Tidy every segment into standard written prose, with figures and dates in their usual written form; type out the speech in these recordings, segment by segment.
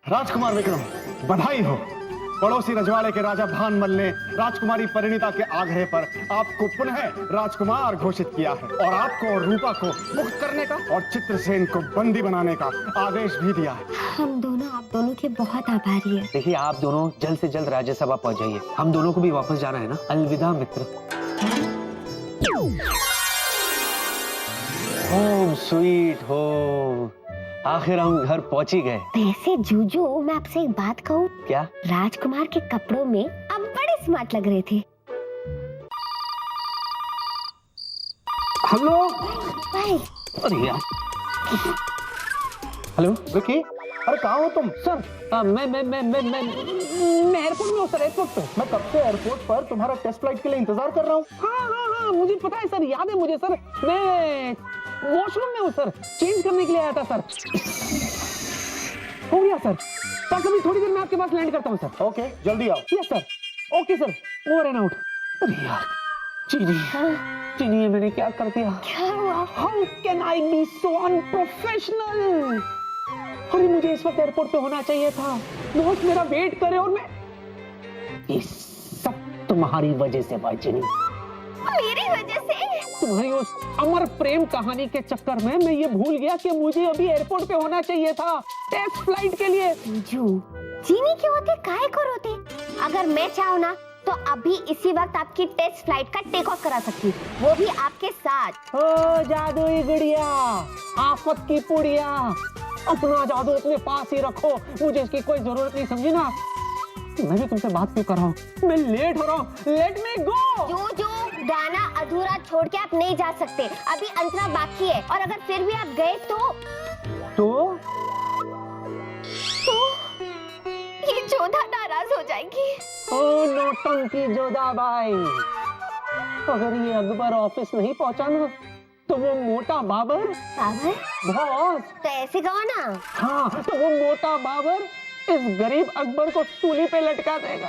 राजकुमार विक्रम, बधाई हो। पड़ोसी रजवाड़े के राजा भानमल ने राजकुमारी परिणीता के आग्रह पर आपको पुनः राजकुमार घोषित किया है और आपको और रूपा को मुक्त करने का और चित्रसेन को बंदी बनाने का आदेश भी दिया है। हम दोनों आप दोनों के बहुत आभारी हैं। देखिए, आप दोनों जल्द से जल्द राज्यसभा पहुंच जाइए। हम दोनों को भी वापस जाना है ना। अलविदा मित्र। होम स्वीट होम, आखिर हम घर पहुंच ही गए। वैसे जूजू, मैं आपसे एक बात कहूँ? क्या? राजकुमार के कपड़ों में आप बड़े स्मार्ट लग रहे थे। हेलो। भाई। अरे यार। हेलो विकी, अरे कहाँ हो तुम? सर, मैं एयरपोर्ट में हूँ सर, एयरपोर्ट पे। मैं कब से एयरपोर्ट पर तुम्हारा टेस्ट फ्लाइट के लिए इंतजार कर रहा हूँ। हाँ, मुझे पता है सर, याद है मुझे सर। मैं वॉशरूम में हूँ सर, चेंज करने के लिए आया था सर। हो गया सर। बस अभी थोड़ी देर में आपके पास लैंड करता हूँ सर। ओके, जल्दी आओ। Yes sir. Okay sir, over and out. अरे यार, चीनी, चीनी, ये मैंने क्या कर दिया? क्या हुआ? How can I be so unprofessional? अरे मुझे इस वक्त एयरपोर्ट पे होना चाहिए था। बॉस मेरा वेट करे और मैं, ये सब तुम्हारी वजह से भाई चीनी। मेरी वजह से? तुम्हारी उस अमर प्रेम कहानी के चक्कर में मैं ये भूल गया कि मुझे अभी एयरपोर्ट पे होना चाहिए था टेस्ट फ्लाइट के लिए। जू, चीनी क्यों होते, काहे को रोते? अगर मैं चाहूँ ना तो अभी इसी वक्त आपकी टेस्ट फ्लाइट का टेक ऑफ करा सकती, वो भी आपके साथ। ओ जादुई गुड़िया, आफत की पुड़िया, अपना जादू अपने पास ही रखो, मुझे इसकी कोई जरूरत नहीं, समझी ना? मैं भी तुमसे बात क्यों कर रहा हूँ? मैं लेट हो रहा हूँ, लेट मी गो। जू, गाना अधूरा छोड़ के आप नहीं जा सकते, अभी अंतरा बाकी है, और अगर फिर भी आप गए तो ये जोधा नाराज हो जाएगी। ओ नौटंकी जोधा भाई, अगर ये अकबर ऑफिस नहीं पहुंचा ना तो वो मोटा बाबर बॉस, तो ऐसे कहो ना। हाँ, तो वो मोटा बाबर इस गरीब अकबर को सूली पे लटका देगा।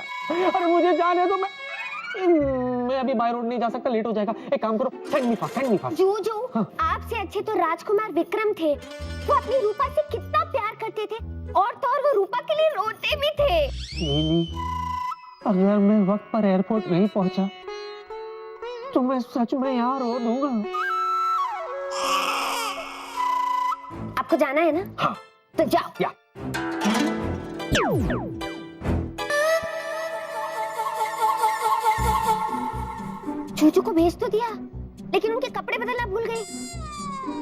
अरे मुझे जाने दो, मैं अभी बाय रोड नहीं जा सकता, लेट हो जाएगा। एक काम करो, सेंड मी फास्ट। जू, हाँ। आपसे अच्छे तो राजकुमार विक्रम थे। वो अपनी रूपा से कितना प्यार करते थे, और तो और वो रूपा के लिए रोते भी थे। नहीं, अगर मैं वक्त पर एयरपोर्ट नहीं पहुंचा तो मैं सच में यहाँ रो दूंगा। आपको जाना है ना? हाँ। तो जाओ। या। जूजू को भेज तो दिया, लेकिन उनके कपड़े बदलना भूल गई।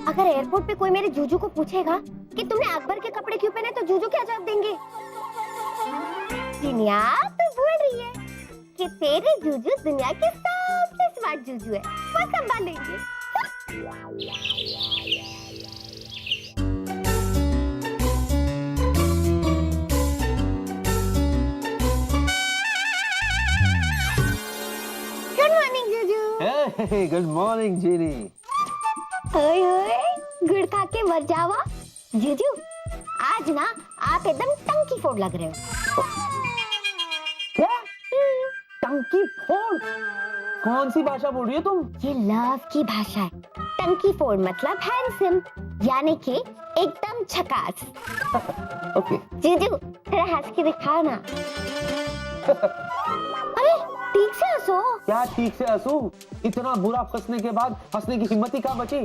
अगर एयरपोर्ट पे कोई मेरे जूजू को पूछेगा कि तुमने अकबर के कपड़े क्यों पहने, तो जूजू क्या जवाब देंगे? दुनिया तो भूल रही है कि तेरे जूजू दुनिया के सबसे स्मार्ट जूजू है, वो संभालेंगे। गुड मॉर्निंग जीनी। ओए, गुड़ खा के मर जावा। जीजू, आज ना आप एकदम टंकी फोड़ लग रहे हो। क्या? टंकी फोड़? कौन सी भाषा बोल रही हो तुम? ये लव की भाषा है। टंकी फोड़ मतलब हैंडसम, यानी कि एकदम झकास। ओके। जीजू, थोड़ा हंस के दिखाओ ना। अरे ठीक से हंसो। क्या ठीक से हंसू? इतना बुरा फंसने के बाद हंसने की हिम्मत ही कहाँ बची?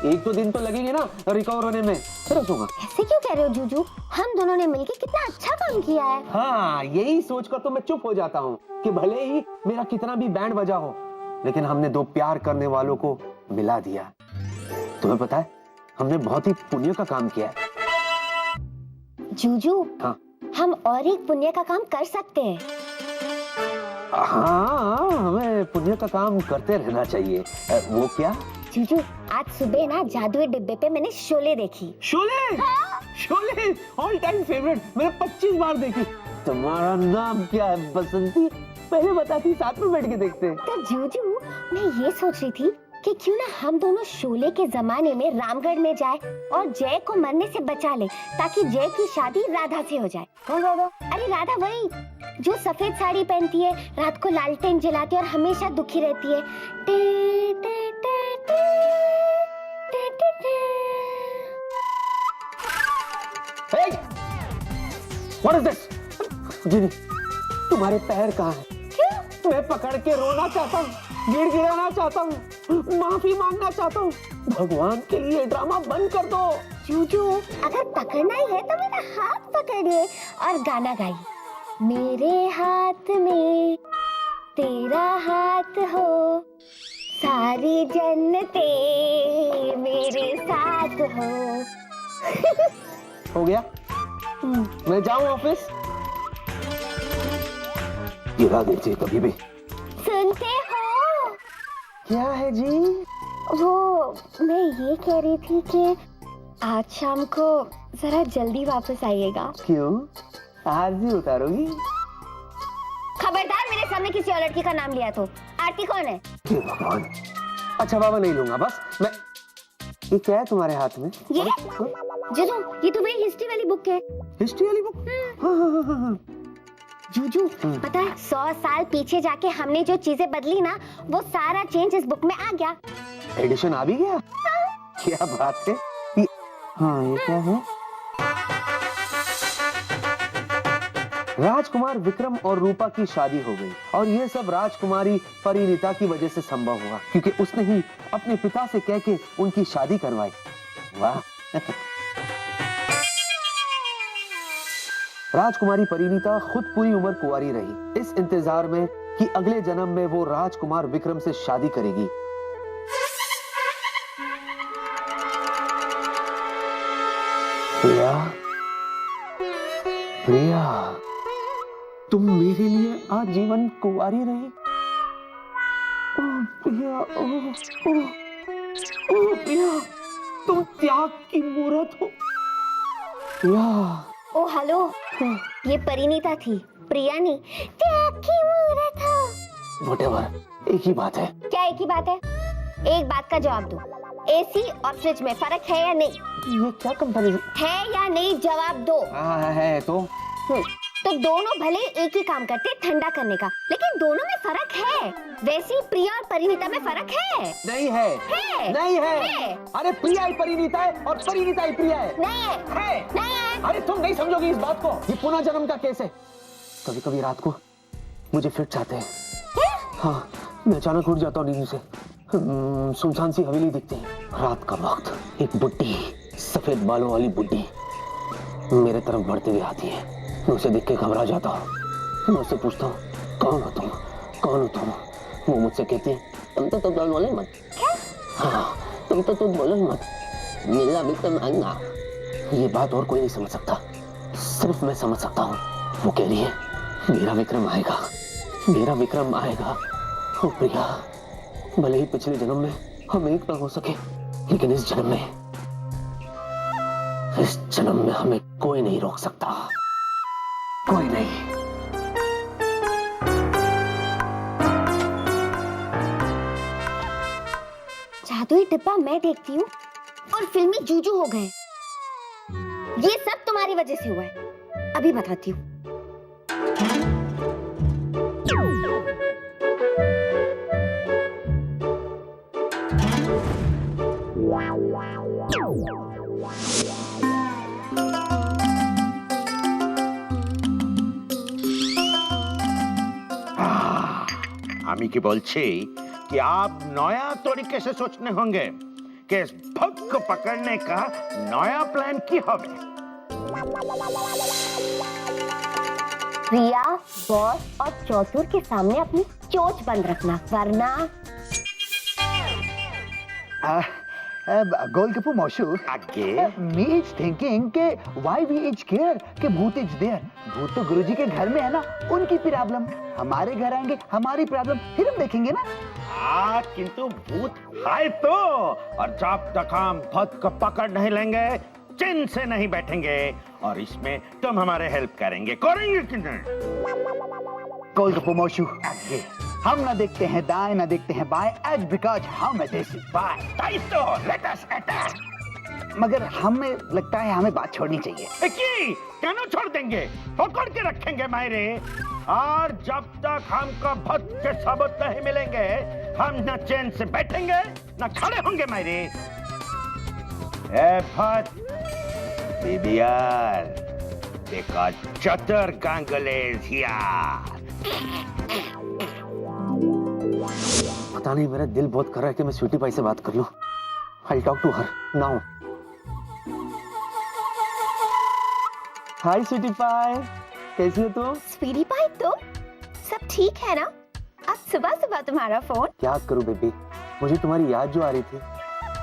एक तो दिन तो लगेंगे ना रिकवर होने में, फिर हंसूंगा। ऐसे क्यों कह रहे हो जूजू? हम दोनों ने मिलके कितना अच्छा काम किया है। हाँ, यही सोचकर तो मैं चुप हो जाता हूँ कि भले ही मेरा कितना भी बैंड बजा हो, लेकिन हमने दो प्यार करने वालों को मिला दिया। तुम्हें पता है, हमने बहुत ही पुण्य का काम किया है। जूजू, हाँ। हम और एक पुण्य का काम कर सकते हैं। हाँ, हमें पुण्य का काम करते रहना चाहिए। वो क्या? जूजू, आज सुबह ना जादुई डिब्बे पे मैंने शोले देखी। शोले? हाँ? शोले ऑल टाइम फेवरेट, मैंने 25 बार देखी। तुम्हारा नाम क्या है बसंती? पहले बताती, साथ में बैठ के देखते। तो जूजू, मैं ये सोच रही थी कि क्यों ना हम दोनों शोले के जमाने में रामगढ़ में जाए और जय को मरने से बचा ले, ताकि जय की शादी राधा से हो जाए। कौन राधा? अरे राधा वही जो सफेद साड़ी पहनती है, रात को लालटेन जलाती है और हमेशा दुखी रहती है। टे, टे, टे, टे, टे, टे, टे। What is this? जीनी, तुम्हारे पैर कहाँ हैं? क्यों? मैं पकड़ के रोना चाहता हूँ, गिड़गिड़ाना चाहता हूँ, माफी मांगना चाहता हूँ। भगवान के लिए ड्रामा बंद कर दो। जूजू, अगर पकड़ना ही है तो मेरा हाथ पकड़िए और गाना गाइए। मेरे हाथ में तेरा हाथ हो, सारी जन्नतें मेरे साथ हो। हो गया? मैं जाऊँ ऑफिस? गिरा दीजिए कभी भी। सुनते हो? क्या है जी? वो मैं ये कह रही थी कि आज शाम को जरा जल्दी वापस आइएगा। क्यों? आरती उतारोगी? खबरदार मेरे सामने किसी और लड़की का नाम लिया तो। आरती कौन है? हे भगवान। अच्छा बाबा नहीं लूंगा बस मैं। ये क्या है तुम्हारे हाथ में? ये जूजू, ये तो मेरी हिस्ट्री वाली बुक है। हिस्ट्री वाली बुक? हाँ। जूजू, पता है 100 साल पीछे जाके हमने जो चीजें बदली ना, वो सारा चेंज इस बुक में आ गया। एडिशन आ भी गया? क्या बात है? हाँ ये क्या है? राजकुमार विक्रम और रूपा की शादी हो गई और ये सब राजकुमारी परिणीता की वजह से संभव हुआ क्योंकि उसने ही अपने पिता से कह के उनकी शादी करवाई। वाह। राजकुमारी परिणीता खुद पूरी उम्र कुंवारी रही, इस इंतजार में कि अगले जन्म में वो राजकुमार विक्रम से शादी करेगी। प्रिया, प्रिया, तुम मेरे लिए आजीवन कुंवारी रही। ओह प्रिया, ओह प्रिया, तुम त्याग की मूरत हो। प्रिया। ओ हेलो, ये परिणीता थी, प्रिया नहीं। त्याग की मूरत हो। Whatever, एक ही बात है। क्या एक ही बात है? एक बात का जवाब दो। एसी और फ्रिज में फर्क है या नहीं? ये क्या कंपैरिजन है या नहीं, जवाब दो। है तो दोनों भले एक ही काम करते, ठंडा करने का, लेकिन दोनों में फर्क है। वैसे ही प्रिया और परिणीता में फर्क है। नहीं है, नहीं है। अरे प्रिया ही परिणीता है और परिणीता ही प्रिया है। नहीं है, नहीं है। अरे तुम नहीं समझोगी इस बात को, ये पुनः जन्म का केस है। कभी कभी रात को मुझे फिट जाते हैं। हाँ, मैं अचानक उठ जाता हूँ नींद से। सुनसान सी हवेली दिखती है। रात का वक्त एक बुड्ढी, सफेद बालों वाली बुड्ढी मेरे तरफ बढ़ते हुए आती है। मैं उसे देख के घबरा जाता हूँ। मैं उससे पूछता हूँ, कौन हो तुम, कौन हो तुम? वो मुझसे कहती है, तुम तो बोलो मत। हाँ, तुम तो बोलो मत, मेरा विक्रम आएगा। ये बात और कोई नहीं समझ सकता, सिर्फ मैं समझ सकता हूँ। वो कह रही है, मेरा विक्रम आएगा, मेरा विक्रम आएगा। ओ प्रिया, भले ही पिछले जन्म में हम एक ना हो सके, लेकिन इस जन्म में हमें कोई नहीं रोक सकता, कोई नहीं। जादुई डिब्बा मैं देखती हूँ और फिल्मी जूजू हो गए। ये सब तुम्हारी वजह से हुआ है। अभी बताती हूँ। আমি কি বলছি कि आप नया तरीके से सोचने होंगे कि इस भग को पकड़ने का नया प्लान की होगा। प्रिया, बॉस और चौथुर के सामने अपनी चोंच बंद रखना, वरना Golgappu Moshu, आगे me is thinking के why we is care के भूत is there। भूत तो गुरुजी के घर में है ना, उनकी प्रॉब्लम। हमारे घर आएंगे, हमारी प्रॉब्लम फिर हम देखेंगे ना। किंतु भूत है तो, और जब तक हम भूत को पकड़ नहीं लेंगे चिन से नहीं बैठेंगे, और इसमें तुम हमारे हेल्प करेंगे कि नहीं? Golgappu Moshu, हम ना देखते हैं दाएं ना देखते हैं बाएं, as because हम है देसी। तो let us attack। मगर हमें लगता है हमें बात छोड़नी चाहिए। क्यों छोड़ देंगे? पकड़ के रखेंगे मायरे, और जब तक हमको भूत के सबूत नहीं मिलेंगे हम न चैन से बैठेंगे न खड़े होंगे मायरे। ए भूत, बीबीआर, देखा चतुर गांगुलीज यार। पता नहीं, मेरा दिल बहुत कर रहा है कि मैं स्वीटी पाई से बात कर लूं। I'll talk to her now. हाय स्वीटी पाई, कैसी हो तुम? स्वीटी पाई, तुम सब ठीक है ना? अब सुबह सुबह तुम्हारा फोन। क्या करूं बेबी, मुझे तुम्हारी याद जो आ रही थी।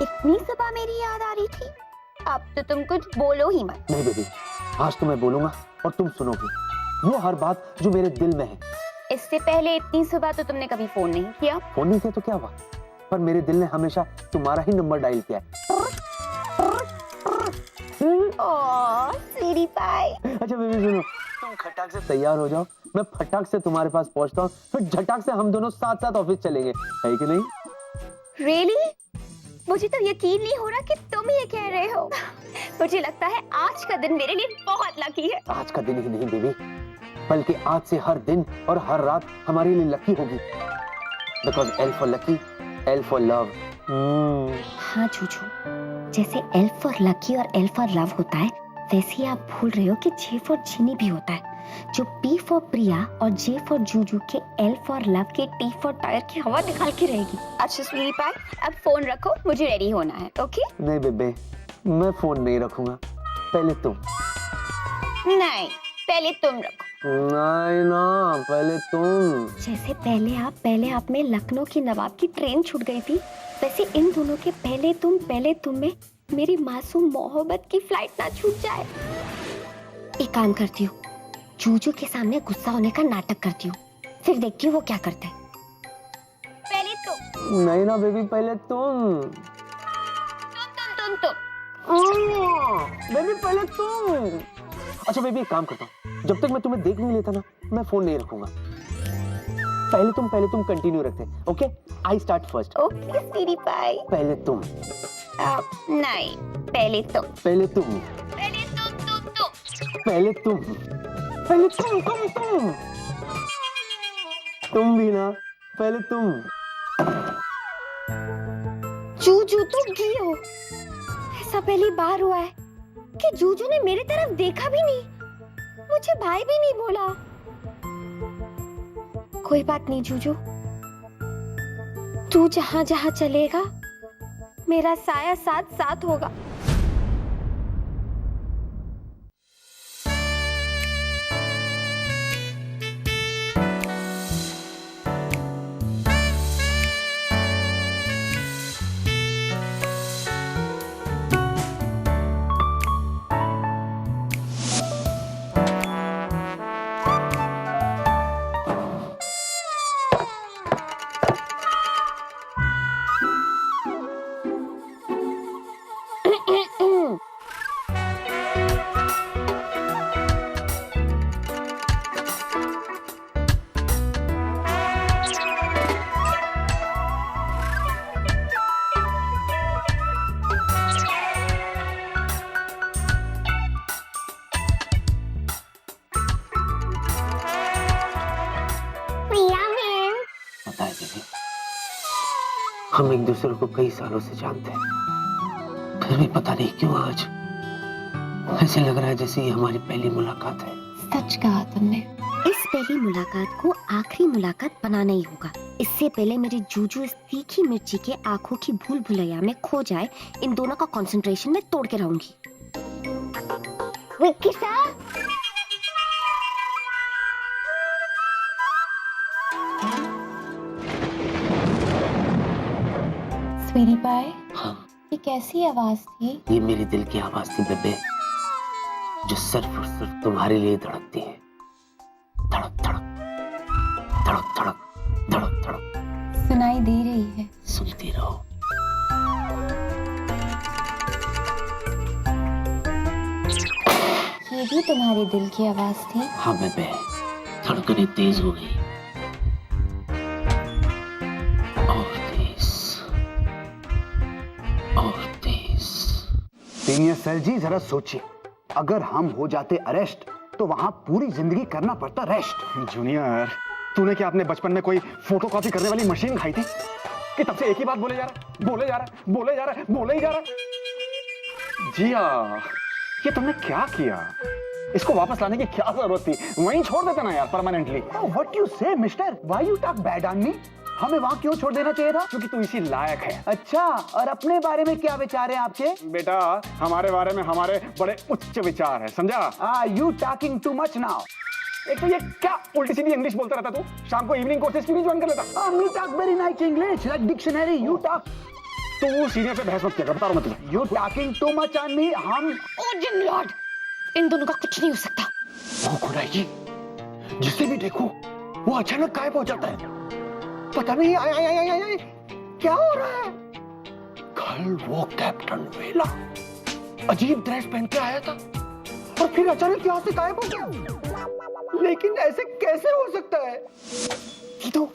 इतनी सुबह मेरी याद आ रही थी? अब तो तुम कुछ बोलो ही मत। नहीं बेबी, आज तो मैं बोलूंगा और तुम सुनोगी वो हर बात जो मेरे दिल में है। इससे पहले इतनी सुबह तो तुमने कभी फोन नहीं किया। फोन नहीं किया तो क्या हुआ, पर मेरे दिल ने हमेशा तुम्हारा ही नंबर डायल किया है। ओह स्वीटी पाई। अच्छा बेबी सुनो, तुम खटाक से तैयार हो जाओ, मैं फटाक से तुम्हारे पास पहुंचता हूँ, फिर झटाक से हम दोनों साथ साथ ऑफिस चलेंगे, है कि नहीं? रियली? मुझे तो यकीन नहीं हो रहा कि तुम ये कह रहे हो। मुझे लगता है आज का दिन मेरे लिए बहुत लकी है। आज का दिन ही नहीं बेबी, बल्कि आज से हर दिन और हर रात हमारे लिए लकी होगी। Because L for lucky, L for love. हाँ जूजू, जैसे एल फॉर लकी और एल फॉर लव होता है, वैसे ही आप भूल रहे हो कि जे फॉर जीनी भी होता है, जो पी फॉर प्रिया और जे फॉर जूजू के एल फॉर लव के टी फॉर टायर की हवा निकाल के रहेगी। अच्छा स्वीटी पाई, अब फोन रखो, मुझे रेडी होना है। ओके? नहीं बेबे, मैं फोन नहीं रखूंगा, पहले तुम। नहीं, पहले तुम रखो। नहीं ना, पहले तुम। जैसे पहले आप में लखनऊ की नवाब की ट्रेन छूट गई थी, वैसे इन दोनों के पहले तुम में मेरी मासूम मोहब्बत की फ्लाइट ना छूट जाए। एक काम करती हूँ, जूजू के सामने गुस्सा होने का नाटक करती हूँ, फिर देखती हूँ वो क्या करते हैं। पहले तुम। नहीं ना बेबी, पहले तुम। बेबी पहले तुम। अच्छा बेबी, एक काम करता हूँ, जब तक मैं तुम्हें देख नहीं लेता ना, मैं फोन नहीं रखूंगा। पहले तुम कंटिन्यू रखते हैं। Okay, I start first. Okay sweetie pie. पहले तुम। नहीं, पहले तुम। पहले तुम। पहले तुम। पहले तुम। पहले तुम। तुम भी ना, पहले तुम। जूजू तुम की हो? ऐसा पहली बार हुआ है कि जूजू ने मेरी तरफ देखा भी नहीं, मुझे भाई भी नहीं बोला। कोई बात नहीं जूजू, तू जहां जहां चलेगा मेरा साया साथ साथ होगा। पता है बेबी, हम एक दूसरे को कई सालों से जानते हैं, फिर भी पता नहीं क्यों आज ऐसे लग रहा है जैसे ये हमारी पहली मुलाकात है। सच कहा तुमने। इस पहली मुलाकात को आखिरी मुलाकात बनाना ही होगा। इससे पहले मेरी जूजू इस तीखी मिर्ची के आंखों की भूल भुलैया में खो जाए, इन दोनों का कंसंट्रेशन में तोड़ के रहूंगी। विक्की साहब, स्वीटी पाई, हाँ, ये कैसी आवाज थी? ये मेरे दिल की आवाज थी बेबे, जो सिर्फ और सिर्फ तुम्हारे लिए धड़कती है। धड़क धड़क धड़क धड़क धड़क धड़क सुनाई दे रही है। सुनती रहो। ये भी तुम्हारे दिल की आवाज थी? हाँ बेबे, धड़कनें तेज हो गई, और तेज। सीनियर सर जी जरा सोचिए, अगर हम हो जाते अरेस्ट तो वहां पूरी जिंदगी करना पड़ता रेस्ट। जूनियर, तूने क्या अपने बचपन में कोई फोटोकॉपी करने वाली मशीन खाई थी कि तब से एक ही बात बोले जा रहा? जी हाँ, ये तुमने क्या किया? इसको वापस लाने की क्या जरूरत थी, वहीं छोड़ देते ना यार परमानेंटली। व्हाट यू से mister, why you talk bad on me? हमें वहाँ क्यों छोड़ देना चाहिए था? क्योंकि तू इसी लायक है। अच्छा, और अपने बारे में क्या विचार है आपके? बेटा हमारे बारे में हमारे बड़े उच्च विचार है, समझा? You talking too much now. एक तो ये क्या उल्टी सीधी इंग्लिश बोलता रहता तू, शाम को इवनिंग कोर्सेज क्यों नहीं ज्वाइन कर लेता? Me talk very nice English like dictionary, you talk. तू सीनियर से बहस मत किया, बता रहा हूं मैं तुझे। You talking too much on me. हम ओ जिन लॉर्ड, इन दोनों का कुछ नहीं हो सकता। वो खुदाई जी, जिसे भी देखो वो अचानक गायब हो जाता है। पता नहीं आय, क्या हो रहा है? कल वो कैप्टन वेला अजीब ड्रेस पहन के आया था और फिर अचानक यहाँ से गायब हो गया। लेकिन ऐसे कैसे हो सकता है? दीदू,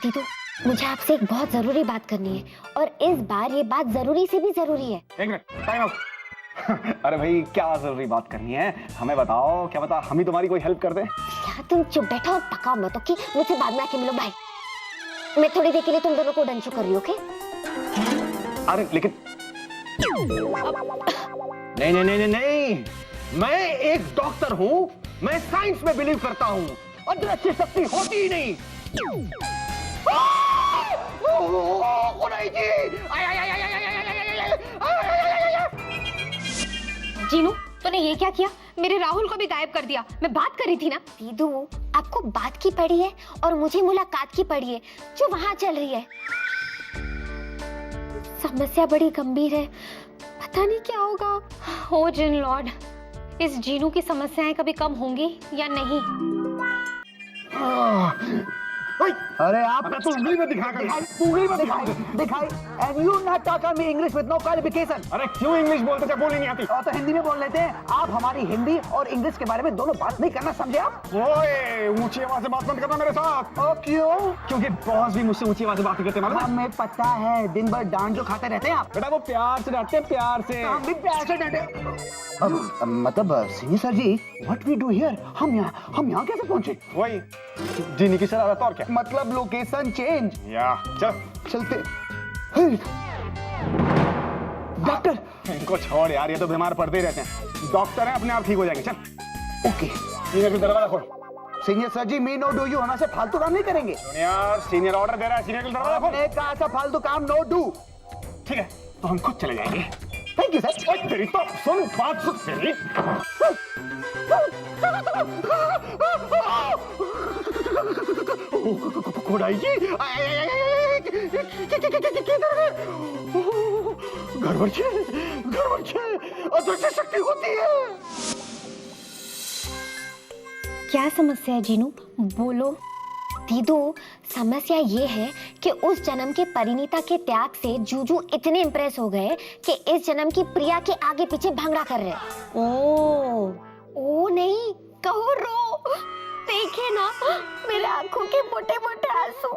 दीदू, मुझे आपसे एक बहुत जरूरी बात करनी है, और इस बार ये बात जरूरी से भी जरूरी है। एक मिनट, टाइम आउट। अरे भाई क्या जरूरी बात करनी है, हमें बताओ, क्या बता हम ही तुम्हारी कोई हेल्प कर दे? यार तुम चुप बैठो और पकाओ मत, ओके? मुझसे बाद में आके मिलो, बाय। मैं थोड़ी देर के लिए तुम दोनों को डंचू कर रही हूँ, ओके? अरे लेकिन नहीं नहीं नहीं नहीं, मैं एक डॉक्टर हूँ, मैं साइंस में बिलीव करता हूँ, अदृश्य शक्ति होती ही नहीं। जीनू, तूने ये क्या किया? मेरे राहुल को भी गायब कर दिया। मैं बात कर रही थी ना। दीदू, आपको बात की पड़ी है और मुझे मुलाकात की पड़ी है जो वहां चल रही है। समस्या बड़ी गंभीर है, पता नहीं क्या होगा। ओ जिन लॉर्ड, इस जीनू की समस्याएं कभी कम होंगी या नहीं? अरे आप तू उंगली में दिखा कर, तू उंगली में दिखाई and you not talk on me English with no qualification. अरे क्यों इंग्लिश बोलते जब बोलनी नहीं आती? और तो हिंदी में बोल लेते हैं। आप हमारी हिंदी और इंग्लिश के बारे में दोनों बात नहीं करना, समझे आप? ओए ऊंची आवाज से बात मत करना मेरे साथ। ओ क्यों? क्योंकि बॉस भी मुझसे ऊंची आवाज से बात करते मालूम है? हमें पता है, दिन भर डांट जो खाते रहते हैं आप। बेटा वो प्यार से डांटते हैं, प्यार से। हम भी प्यार से डांटे। मतलब senior sir ji, what we do here? हम यहाँ कैसे पहुंचे? वही जीनी की शरारत, और क्या? मतलब लोकेशन चेंज। या चल चलते। डॉक्टर, इनको छोड़ यार, ये तो बीमार पड़ते ही रहते हैं। डॉक्टर हैं, अपने आप ठीक हो जाएंगे। चल ओके। सीनियर का दरवाजा खोल। Senior sir ji, me no do you, हमारे से फालतू काम नहीं करेंगे। जूनियर, सीनियर ऑर्डर दे रहा है, सीनियर का दरवाजा खोल। आपने कहा था फालतू काम नो डू। ठीक है, तो हम खुद चले जाएंगे। Thank you sir. ओए तेरी तो सुन, बात सुन तेरी। खुदाई जी, गड़बड़ छे, अदृश्य शक्ति होती है। क्या समस्या है जीनू, बोलो। दीदू, समस्या ये है कि उस जन्म के परिणीता के त्याग से जूजू इतने इम्प्रेस हो गए कि इस जन्म की प्रिया के आगे पीछे भांगड़ा कर रहे हैं। ओ नहीं, कहो रो। देखे ना मेरे आंखों के मोटे मोटे आंसू,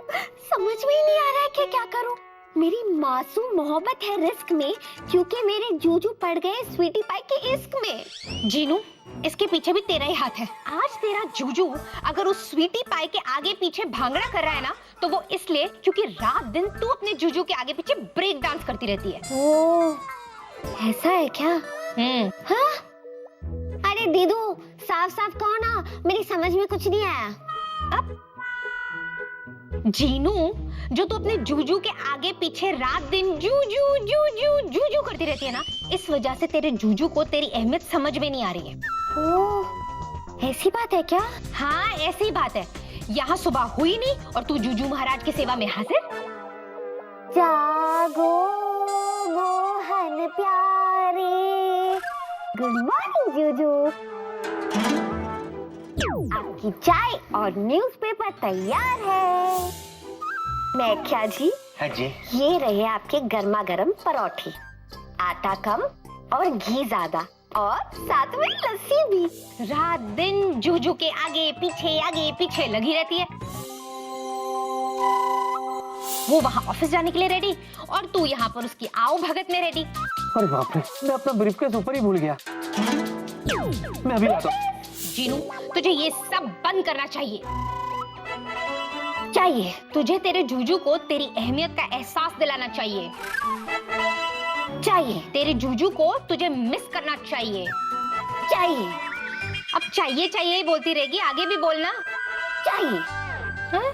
समझ में ही नहीं आ रहा है कि क्या करूं। मेरी मासूम मोहब्बत है रिस्क में, क्योंकि मेरे जूजू पड़ गए स्वीटी पाई के इश्क में। जीनू, इसके पीछे भी तेरा ही हाथ है। आज तेरा जूजू अगर उस स्वीटी पाई के आगे पीछे भांगड़ा कर रहा है ना, तो वो इसलिए क्योंकि रात दिन तू अपने जूजू के आगे पीछे ब्रेक डांस करती रहती है। ओ, ऐसा है क्या? हाँ? अरे दीदू, साफ साफ कहो ना, मेरी समझ में कुछ नहीं आया। अब जीनू, जो तू अपने जूजू के आगे पीछे रात दिन जूजू जूजू जूजू करती रहती है ना, इस वजह से तेरे जूजू को तेरी अहमियत समझ में नहीं आ रही है। ओह, ऐसी बात है क्या? हाँ, ऐसी बात है। यहाँ सुबह हुई नहीं और तू जूजू महाराज की सेवा में हाजिर। जागो मोहन प्यारे, गुड मॉर्निंग जूजू। आपकी चाय और न्यूज़पेपर तैयार है। मैख्या जी, हाँ जी। ये रहे आपके गर्मा गर्म परोठे, आटा कम और घी ज्यादा, और साथ में लस्सी भी। रात दिन जूजू के आगे पीछे लगी रहती है। वो वहाँ ऑफिस जाने के लिए रेडी, और तू यहाँ पर उसकी आओ भगत में रेडी। अरे बाप रे, मैं अपना ब्रीफकेस ऊपर ही भूल गया। मैं अभी लाता हूँ। जीनू, तुझे ये सब बंद करना चाहिए। तुझे तेरे जूजू को तेरी अहमियत का एहसास दिलाना चाहिए। तेरे जूजू को तुझे मिस करना चाहिए। अब चाहिए चाहिए ही बोलती रहेगी, आगे भी बोलना। चाहिए। हाँ?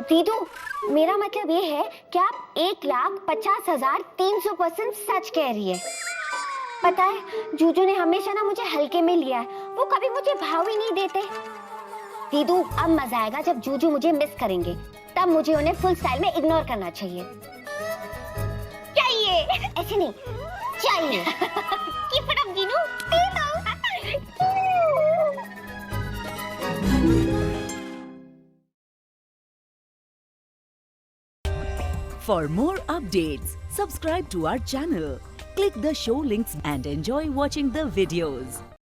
दीदू, मेरा मतलब ये है कि आप 1,50,300% सच कह रही है। पता है, जूजू ने हमेशा ना मुझे हल्के में लिया है, वो कभी मुझे भाव ही नहीं देते। दीदू, अब मजा आएगा जब जूजू मुझे मिस करेंगे, तब मुझे उन्हें फुल स्टाइल में इग्नोर करना चाहिए। चाहिए। ऐसे नहीं, चाहिए। Keep it up, Dinu. For more updates, subscribe to our channel, click the show links and enjoy watching the videos.